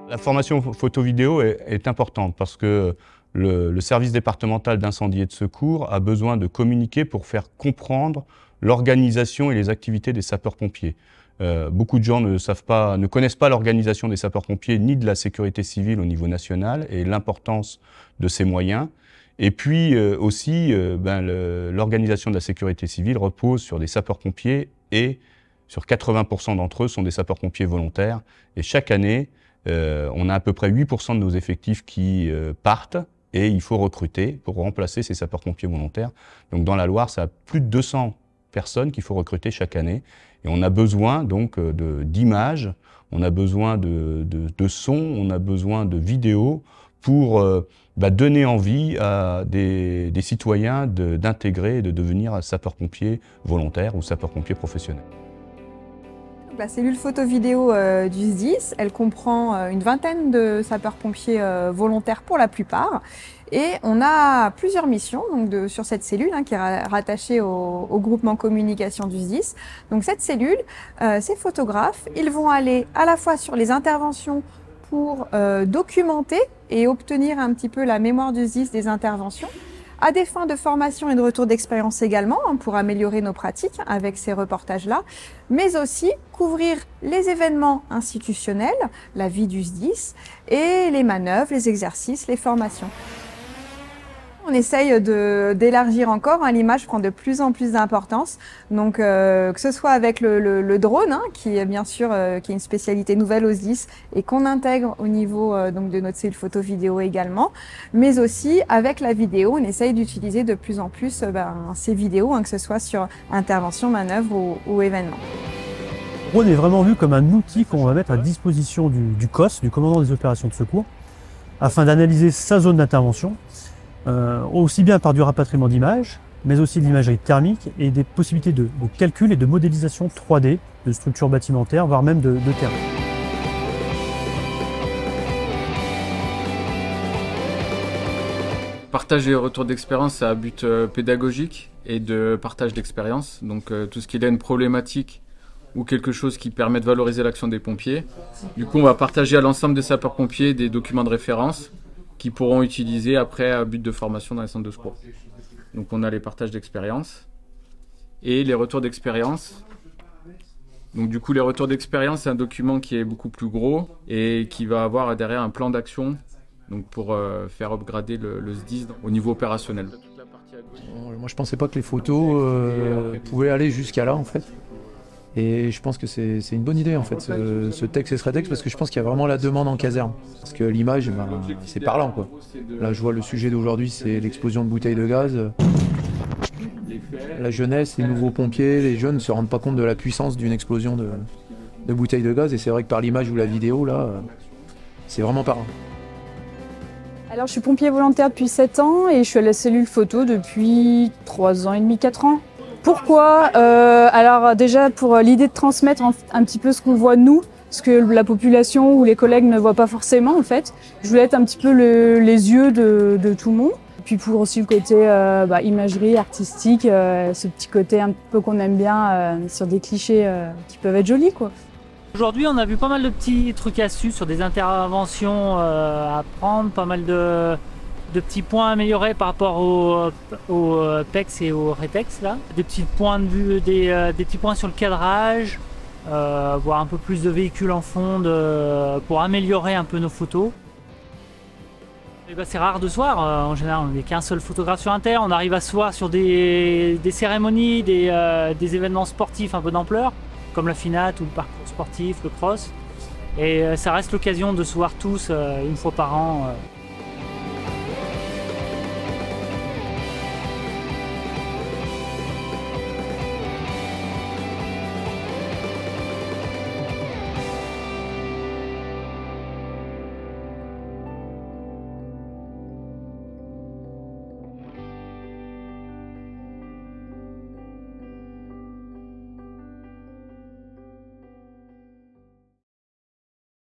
La formation photo-vidéo est importante parce que le service départemental d'incendie et de secours a besoin de communiquer pour faire comprendre l'organisation et les activités des sapeurs-pompiers. Beaucoup de gens ne connaissent pas l'organisation des sapeurs-pompiers ni de la sécurité civile au niveau national et l'importance de ces moyens. Et puis aussi, l'organisation de la sécurité civile repose sur des sapeurs-pompiers et sur 80% d'entre eux sont des sapeurs-pompiers volontaires. Et chaque année, on a à peu près 8% de nos effectifs qui partent et il faut recruter pour remplacer ces sapeurs-pompiers volontaires. Donc dans la Loire, ça a plus de 200 personnes qu'il faut recruter chaque année. Et on a besoin donc d'images, on a besoin de sons, on a besoin de vidéos pour donner envie à des citoyens d'intégrer et de devenir sapeurs-pompiers volontaires ou sapeurs-pompiers professionnels. La cellule photo-vidéo du SDIS, elle comprend une vingtaine de sapeurs-pompiers volontaires pour la plupart. Et on a plusieurs missions donc sur cette cellule qui est rattachée au groupement communication du SDIS. Donc cette cellule, ces photographes, ils vont aller à la fois sur les interventions pour documenter et obtenir un petit peu la mémoire du SDIS des interventions, à des fins de formation et de retour d'expérience également, pour améliorer nos pratiques avec ces reportages-là, mais aussi couvrir les événements institutionnels, la vie du SDIS, et les manœuvres, les exercices, les formations. On essaye d'élargir encore, l'image prend de plus en plus d'importance, donc que ce soit avec le drone, qui est bien sûr qui est une spécialité nouvelle au SDIS et qu'on intègre au niveau donc de notre cellule photo-vidéo également, mais aussi avec la vidéo, on essaye d'utiliser de plus en plus ces vidéos, que ce soit sur intervention, manœuvre ou événement. Le drone est vraiment vu comme un outil qu'on va mettre à disposition du COS, du commandant des opérations de secours, afin d'analyser sa zone d'intervention, aussi bien par du rapatriement d'images, mais aussi de l'imagerie thermique et des possibilités de calcul et de modélisation 3D de structures bâtimentaires, voire même de terrain. Partager les retours d'expérience à but pédagogique et de partage d'expérience. Donc tout ce qui est une problématique ou quelque chose qui permet de valoriser l'action des pompiers. Du coup, on va partager à l'ensemble des sapeurs-pompiers des documents de référence qui pourront utiliser après à but de formation dans les centres de secours. Donc on a les partages d'expérience et les retours d'expérience. Donc du coup les retours d'expérience, c'est un document qui est beaucoup plus gros et qui va avoir derrière un plan d'action donc pour faire upgrader le SDIS au niveau opérationnel. Moi je pensais pas que les photos pouvaient aller jusqu'à là en fait. Et je pense que c'est une bonne idée en fait, ce texte et ce rétex, parce que je pense qu'il y a vraiment la demande en caserne. Parce que l'image, c'est parlant quoi. Là je vois le sujet d'aujourd'hui, c'est l'explosion de bouteilles de gaz. La jeunesse, les nouveaux pompiers, les jeunes ne se rendent pas compte de la puissance d'une explosion de bouteilles de gaz. Et c'est vrai que par l'image ou la vidéo, là, c'est vraiment parlant. Alors je suis pompier volontaire depuis 7 ans et je suis à la cellule photo depuis 3 ans et demi, 4 ans. Pourquoi alors déjà pour l'idée de transmettre un petit peu ce qu'on voit nous, ce que la population ou les collègues ne voient pas forcément en fait. Je voulais être un petit peu les yeux de tout le monde. Puis pour aussi le côté imagerie, artistique, ce petit côté un peu qu'on aime bien sur des clichés qui peuvent être jolis quoi. Aujourd'hui on a vu pas mal de petits trucs astuces sur des interventions à prendre, pas mal de petits points améliorés par rapport au PEX et au RETEX là. Des petits points de vue, des petits points sur le cadrage, voir un peu plus de véhicules en fond pour améliorer un peu nos photos. C'est rare de se voir, en général on n'est qu'un seul photographe sur Inter, on arrive à se voir sur des cérémonies, des événements sportifs un peu d'ampleur, comme la FINAT ou le parcours sportif, le cross. Et ça reste l'occasion de se voir tous une fois par an.